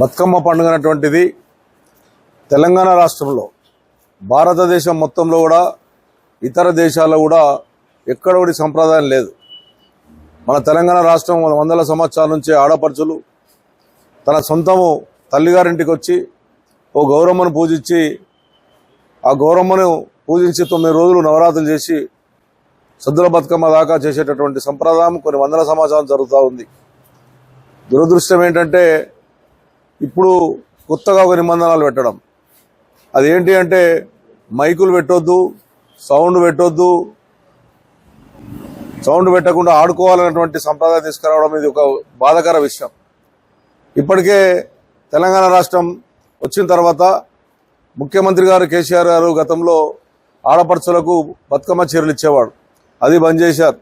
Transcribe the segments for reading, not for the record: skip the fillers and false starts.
బతుకమ్మ పండుగ అనేటువంటిది తెలంగాణ రాష్ట్రంలో భారతదేశం మొత్తంలో కూడా ఇతర దేశాల్లో కూడా ఎక్కడ ఒకటి సంప్రదాయం లేదు. మన తెలంగాణ రాష్ట్రం వందల సంవత్సరాల నుంచి ఆడపడుచులు తన సొంతము తల్లిగారింటికి వచ్చి ఓ గౌరమ్మను పూజించి ఆ గౌరమ్మను పూజించి 9 రోజులు నవరాత్రులు చేసి సద్దుల బతుకమ్మ దాకా చేసేటటువంటి సంప్రదాయం కొన్ని వందల సంవత్సరాలు జరుగుతూ ఉంది. దురదృష్టం ఏంటంటే ఇప్పుడు కొత్తగా ఒక నిబంధనలు పెట్టడం. అదేంటి అంటే మైకులు పెట్టొద్దు, సౌండ్ పెట్టొద్దు, సౌండ్ పెట్టకుండా ఆడుకోవాలన్నటువంటి సంప్రదాయం తీసుకురావడం ఇది ఒక బాధాకర విషయం. ఇప్పటికే తెలంగాణ రాష్ట్రం వచ్చిన తర్వాత ముఖ్యమంత్రి గారు కేసీఆర్ గారు గతంలో ఆడపడుచులకు బతుకమ్మ చీరలు ఇచ్చేవాడు. అది బంద్ చేశారు.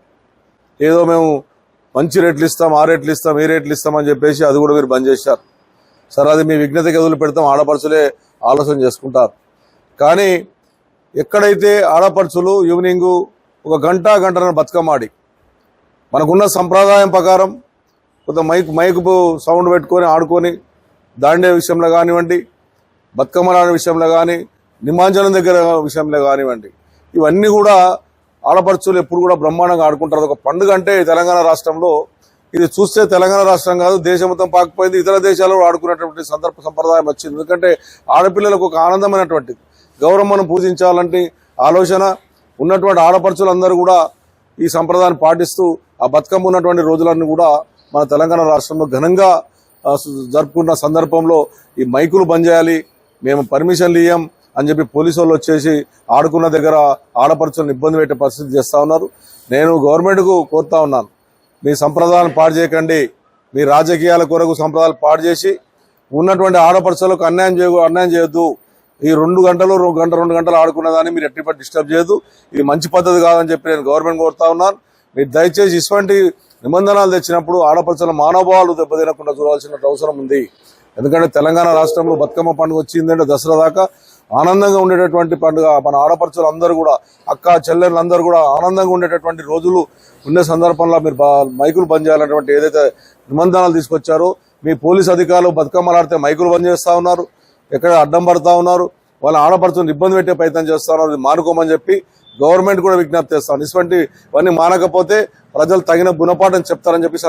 ఏదో మేము మంచి రేట్లు ఇస్తాం, ఆ రేట్లు ఇస్తాం, ఈ రేట్లు ఇస్తామని చెప్పేసి అది కూడా మీరు బంద్ చేశారు. సరే, అది మీ విజ్ఞతకి వదిలి పెడతాం, ఆడపడుచులే ఆలోచన చేసుకుంటారు. కానీ ఎక్కడైతే ఆడపడుచులు ఈవినింగ్ ఒక గంటన్నర బతుకమ్మ ఆడి మనకున్న సంప్రదాయం ప్రకారం కొంత మైకు సౌండ్ పెట్టుకొని ఆడుకొని దాండే విషయంలో కానివ్వండి, బతుకమ్మ ఆడే విషయంలో కానీ, నిమజ్జనం దగ్గర విషయంలో కానివ్వండి, ఇవన్నీ కూడా ఆడపడుచులు ఎప్పుడు కూడా బ్రహ్మాండంగా ఆడుకుంటారు. ఒక పండుగ అంటే తెలంగాణ రాష్ట్రంలో ఇది చూస్తే తెలంగాణ రాష్ట్రం కాదు, దేశం మొత్తం పాకపోయింది, ఇతర దేశాల్లో ఆడుకునేటువంటి సంప్రదాయం వచ్చింది. ఎందుకంటే ఆడపిల్లలకు ఒక ఆనందమైనటువంటిది గౌరమ్మను పూజించాలంటే ఆలోచన ఉన్నటువంటి ఆడపడుచులందరూ కూడా ఈ సంప్రదాయాన్ని పాటిస్తూ ఆ బతుకమ్మ ఉన్నటువంటి రోజులన్నీ కూడా మన తెలంగాణ రాష్ట్రంలో ఘనంగా జరుపుకున్న సందర్భంలో ఈ మైకులు బంద్ చేయాలి, మేము పర్మిషన్లు ఇయ్యం అని చెప్పి పోలీసు వాళ్ళు వచ్చేసి ఆడుకున్న దగ్గర ఆడపడుచులను ఇబ్బంది పెట్టే పరిస్థితి చేస్తూ ఉన్నారు. నేను గవర్నమెంట్కు కోరుతా ఉన్నాను, మీ సంప్రదాయాలను పాడు చేయకండి. మీ రాజకీయాల కొరకు సంప్రదాయాలు పాడు చేసి ఉన్నటువంటి ఆడపడుచులకు అన్యాయం చేయొద్దు. ఈ 2 గంటలు ఆడుకున్నదాన్ని మీరు ఎట్టిపట్టి డిస్టర్బ్ చేయొద్దు. ఇది మంచి పద్ధతి కాదని చెప్పి నేను గవర్నమెంట్ కోరుతా ఉన్నాను. మీరు దయచేసి ఇటువంటి నిబంధనలు తెచ్చినప్పుడు ఆడపడుచుల మానవభావాలు దెబ్బతినకుండా చూడాల్సిన అవసరం ఉంది. ఎందుకంటే తెలంగాణ రాష్ట్రంలో బతుకమ్మ పండుగ వచ్చిందంటే దసరా దాకా ఆనందంగా ఉండేటటువంటి పండుగ. మన ఆడపడుచులు అందరూ కూడా, అక్క చెల్లెళ్ళు అందరూ కూడా ఆనందంగా ఉండేటటువంటి రోజులు ఉండే సందర్భంలో మీరు మైకులు బంద్ చేయాలన్నటువంటి ఏదైతే నిబంధనలు తీసుకొచ్చారో, మీ పోలీస్ అధికారులు బతుకమ్మలు ఆడితే మైకులు బంద్ చేస్తూ ఉన్నారు, ఎక్కడ అడ్డం పడతా ఉన్నారు, వాళ్ళ ఆడపడుచులను ఇబ్బంది పెట్టే ప్రయత్నం చేస్తా ఉన్నారు. మానుకోమని చెప్పి గవర్నమెంట్ కూడా విజ్ఞప్తి చేస్తాను. ఇవన్నీ మానకపోతే ప్రజలు తగిన గుణపాఠం చెప్తారని చెప్పి